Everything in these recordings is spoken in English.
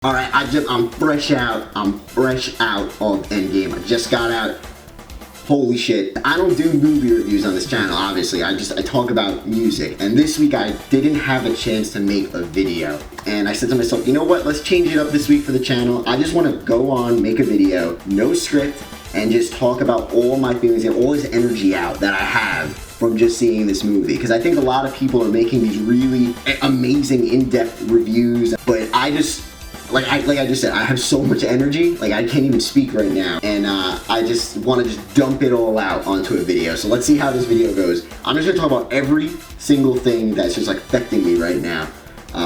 Alright, I'm fresh out of Endgame. I just got out. Holy shit. I don't do movie reviews on this channel, obviously. I talk about music. And this week I didn't have a chance to make a video. And I said to myself, you know what, let's change it up this week for the channel. I just want to go on, make a video, no script, and just talk about all my feelings and all this energy out that I have from just seeing this movie. Because I think a lot of people are making these really amazing in-depth reviews, but I just, like I just said, I have so much energy, like I can't even speak right now, and I just want to just dump it all out onto a video. So let's see how this video goes. I'm just gonna talk about every single thing that's just like affecting me right now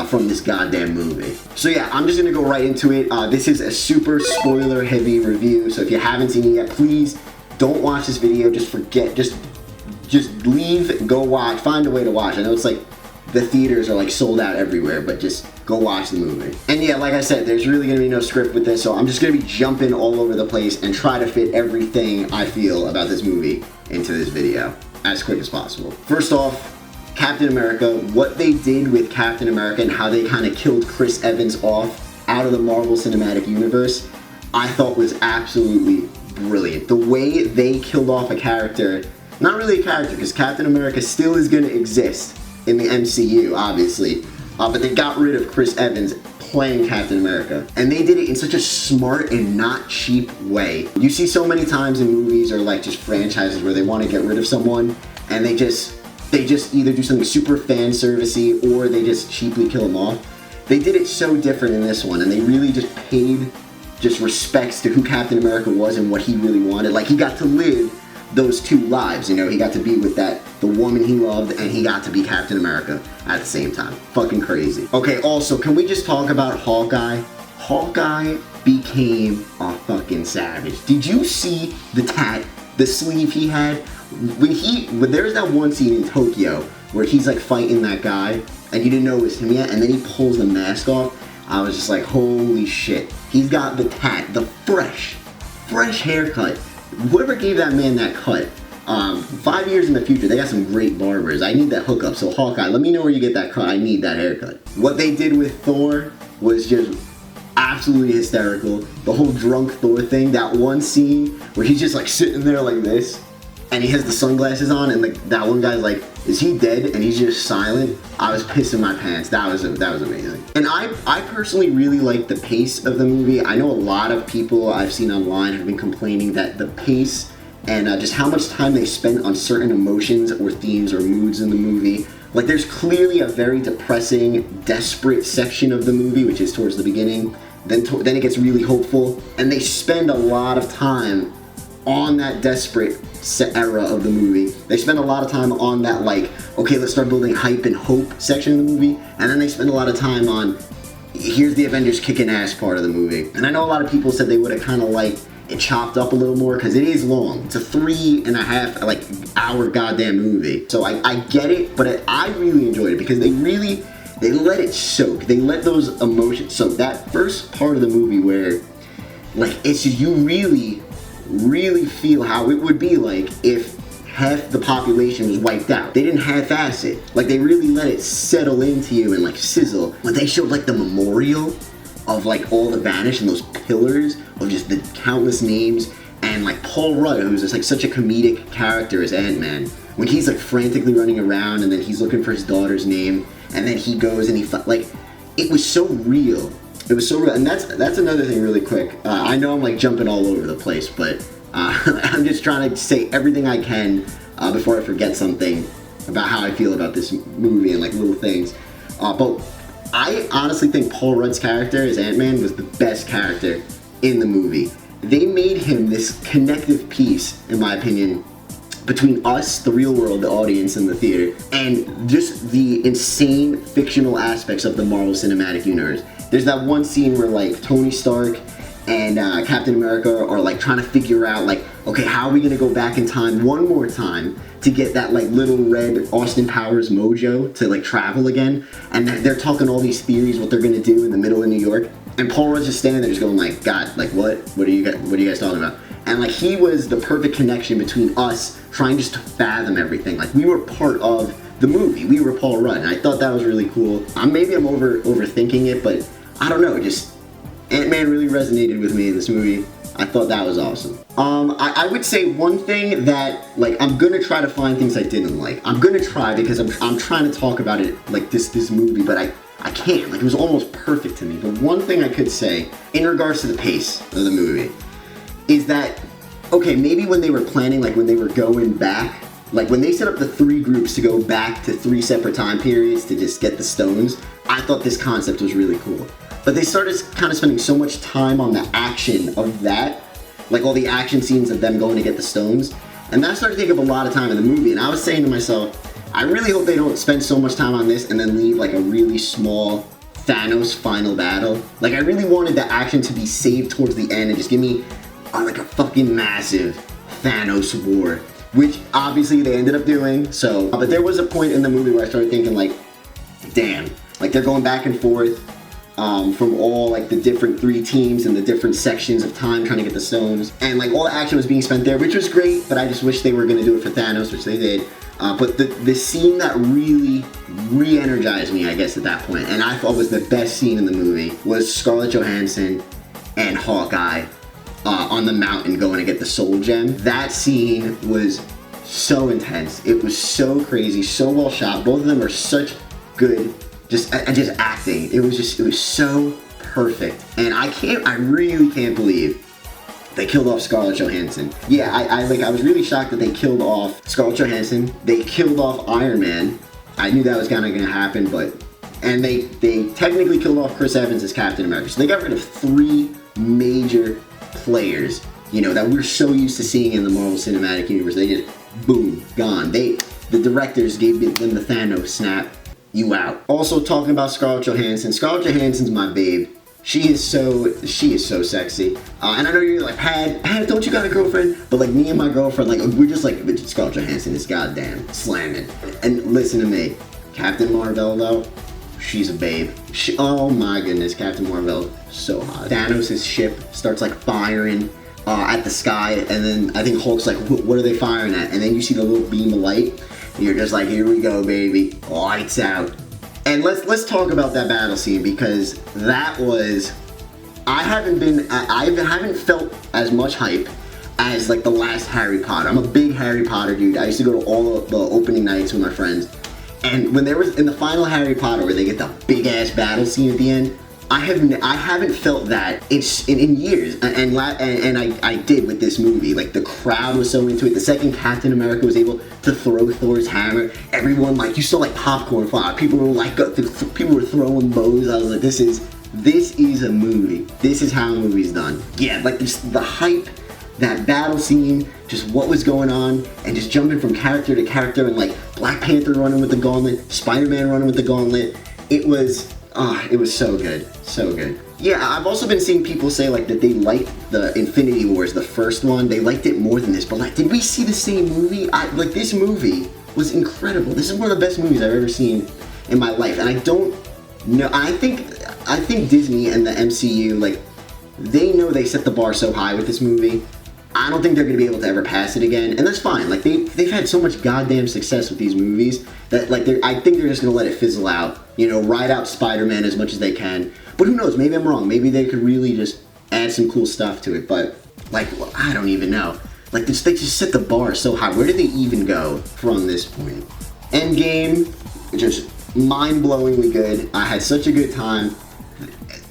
from this goddamn movie. So yeah, I'm just gonna go right into it. This is a super spoiler heavy review, so if you haven't seen it yet, please don't watch this video. Just forget, just leave, go watch, find a way to watch. I know it's like the theaters are like sold out everywhere, but just go watch the movie. And yeah, like I said, there's really gonna be no script with this, so I'm just gonna be jumping all over the place and try to fit everything I feel about this movie into this video as quick as possible. First off, Captain America, what they did with Captain America and how they kind of killed Chris Evans off out of the Marvel Cinematic Universe, I thought was absolutely brilliant. The way they killed off a character, not really a character, because Captain America still is gonna exist in the MCU, obviously, but they got rid of Chris Evans playing Captain America. And they did it in such a smart and not cheap way. You see so many times in movies or like just franchises where they want to get rid of someone and they just either do something super fan servicey or they just cheaply kill them off. They did it so different in this one, and they really just paid just respects to who Captain America was and what he really wanted. Like, he got to live those two lives, you know, he got to be with the woman he loved, and he got to be Captain America at the same time. Fucking crazy. Okay, also, can we just talk about Hawkeye? Hawkeye became a fucking savage. Did you see the sleeve he had? When there's that one scene in Tokyo where he's like fighting that guy, and you didn't know it was him yet, and then he pulls the mask off, I was just like, holy shit. He's got the fresh haircut. Whoever gave that man that cut, 5 years in the future, they got some great barbers. I need that hookup, so Hawkeye, let me know where you get that cut. I need that haircut. What they did with Thor was just absolutely hysterical. The whole drunk Thor thing, that one scene where he's just like sitting there like this, and he has the sunglasses on, and like that one guy's like, is he dead? And he's just silent. I was pissing my pants. That was amazing. And I personally really like the pace of the movie. I know a lot of people I've seen online have been complaining that the pace and just how much time they spend on certain emotions or themes or moods in the movie. Like, there's clearly a very depressing, desperate section of the movie, which is towards the beginning. Then it gets really hopeful, and they spend a lot of time on that desperate era of the movie. They spend a lot of time on that, like, okay, let's start building hype and hope section of the movie, and then they spend a lot of time on, here's the Avengers kicking ass part of the movie. And I know a lot of people said they would have kind of liked it chopped up a little more, because it is long. It's a 3.5 hour goddamn movie. So I get it, but I really enjoyed it because they let it soak. They let those emotions soak. That first part of the movie where, like, it's just, you really feel how it would be like if half the population was wiped out. They didn't half-ass it. Like, they really let it settle into you and like sizzle. When they showed like the memorial of like all the vanished and those pillars of just the countless names, and like Paul Rudd, who's just like such a comedic character as Ant-Man, when he's like frantically running around and then he's looking for his daughter's name, and then he goes and like, it was so real. It was so real. And that's another thing really quick. I know I'm like jumping all over the place, but I'm just trying to say everything I can before I forget something about how I feel about this movie and like little things. But I honestly think Paul Rudd's character as Ant-Man was the best character in the movie. They made him this connective piece, in my opinion, between us, the real world, the audience, and the theater, and just the insane fictional aspects of the Marvel Cinematic Universe. There's that one scene where like Tony Stark and Captain America are like trying to figure out like, okay, how are we gonna go back in time one more time to get that like little red Austin Powers mojo to like travel again? And they're talking all these theories what they're gonna do in the middle of New York. And Paul Rudd's just standing there just going like, God, like what are you guys talking about? And like, he was the perfect connection between us trying just to fathom everything. Like, we were part of the movie. We were Paul Rudd, and I thought that was really cool. Maybe I'm overthinking it, but I don't know, just Ant-Man really resonated with me in this movie. I thought that was awesome. I would say one thing that, like, I'm gonna try to find things I didn't like. I'm gonna try because I'm trying to talk about it, like, this movie, but I can't. Like, it was almost perfect to me. But one thing I could say, in regards to the pace of the movie, is that, okay, maybe when they were planning, like, when they were going back, like, when they set up the 3 groups to go back to 3 separate time periods to just get the stones, I thought this concept was really cool. But they started kind of spending so much time on the action of that, like all the action scenes of them going to get the stones, and that started to take up a lot of time in the movie, and I was saying to myself, I really hope they don't spend so much time on this and then leave like a really small Thanos final battle. Like, I really wanted the action to be saved towards the end and just give me like a fucking massive Thanos war, which obviously they ended up doing, so, but there was a point in the movie where I started thinking like, damn, like they're going back and forth, from all like the different 3 teams and the different sections of time trying to get the stones, and like all the action was being spent there, which was great, but I just wish they were going to do it for Thanos, which they did. But the scene that really re-energized me, I guess, at that point, and I thought was the best scene in the movie, was Scarlett Johansson and Hawkeye on the mountain going to get the soul gem. That scene was so intense. It was so crazy, so well shot. Both of them are such good just acting. It was so perfect, and I really can't believe they killed off Scarlett Johansson. Yeah, I was really shocked that they killed off Scarlett Johansson. They killed off Iron Man. I knew that was kind of gonna happen, and they technically killed off Chris Evans as Captain America. So they got rid of 3 major players, you know, that we're so used to seeing in the Marvel Cinematic Universe. They just, boom, gone. The directors gave them the Thanos snap. You out. Also, talking about Scarlett Johansson. Scarlett Johansson's my babe. She is so sexy. And I know you're like, Had, don't you got a girlfriend? But like me and my girlfriend, like we're just like, Scarlett Johansson is goddamn slamming. And listen to me, Captain Marvel though, she's a babe. Oh my goodness, Captain Marvel, so hot. Thanos' ship starts like firing at the sky, and then I think Hulk's like, what are they firing at? And then you see the little beam of light. You're just like, here we go, baby, lights out. And let's talk about that battle scene, because that was, I haven't felt as much hype as like the last Harry Potter. I'm a big Harry Potter dude. I used to go to all of the opening nights with my friends, and when there was in the final Harry Potter where they get the big ass battle scene at the end, I haven't felt that in years, and I did with this movie. Like, the crowd was so into it. The second Captain America was able to throw Thor's hammer, everyone, like, you saw like popcorn fly. People were like, people were throwing bows. I was like, this is a movie. This is how a movie's done. Yeah, like the hype, that battle scene, just what was going on, and just jumping from character to character, and like Black Panther running with the gauntlet, Spider-Man running with the gauntlet. It was so good, so good. Yeah, I've also been seeing people say like that they liked the Infinity Wars, the first one. They liked it more than this, but like, did we see the same movie? Like, this movie was incredible. This is one of the best movies I've ever seen in my life, and I don't know. I think Disney and the MCU, like, they know they set the bar so high with this movie. I don't think they're going to be able to ever pass it again, and that's fine. Like, they've had so much goddamn success with these movies that, like, I think they're just going to let it fizzle out. You know, ride out Spider-Man as much as they can. But who knows? Maybe I'm wrong. Maybe they could really just add some cool stuff to it. But, like, well, I don't even know. Like, they just set the bar so high. Where did they even go from this point? Endgame, just mind-blowingly good. I had such a good time.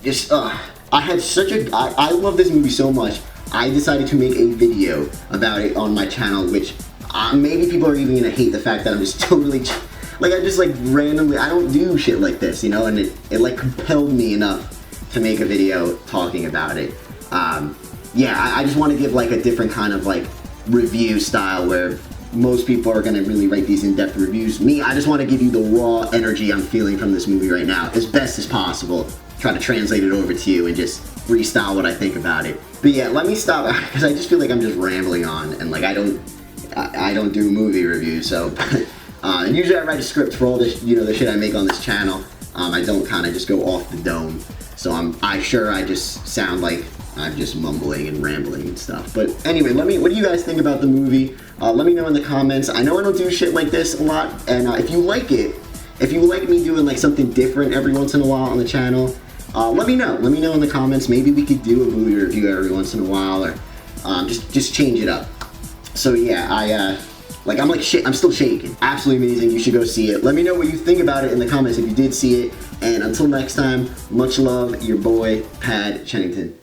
Just, I love this movie so much. I decided to make a video about it on my channel, which maybe people are even gonna hate the fact that I'm just totally, like, I just like randomly, I don't do shit like this, you know, and it like compelled me enough to make a video talking about it. Yeah, I just want to give like a different kind of like review style where most people are gonna really write these in-depth reviews. Me, I just want to give you the raw energy I'm feeling from this movie right now as best as possible. Try to translate it over to you and just freestyle what I think about it. But yeah, let me stop, because I just feel like I'm just rambling on, and like I don't do movie reviews. So usually I write a script for all this, you know, the shit I make on this channel. I don't kind of just go off the dome. So I just sound like I'm just mumbling and rambling and stuff. But anyway, what do you guys think about the movie? Let me know in the comments. I know I don't do shit like this a lot, and if you like it, if you like me doing like something different every once in a while on the channel, let me know. Let me know in the comments. Maybe we could do a movie review every once in a while, or just change it up. So yeah, I'm still shaking. Absolutely amazing. You should go see it. Let me know what you think about it in the comments if you did see it. And until next time, much love, your boy, Pad Chennington.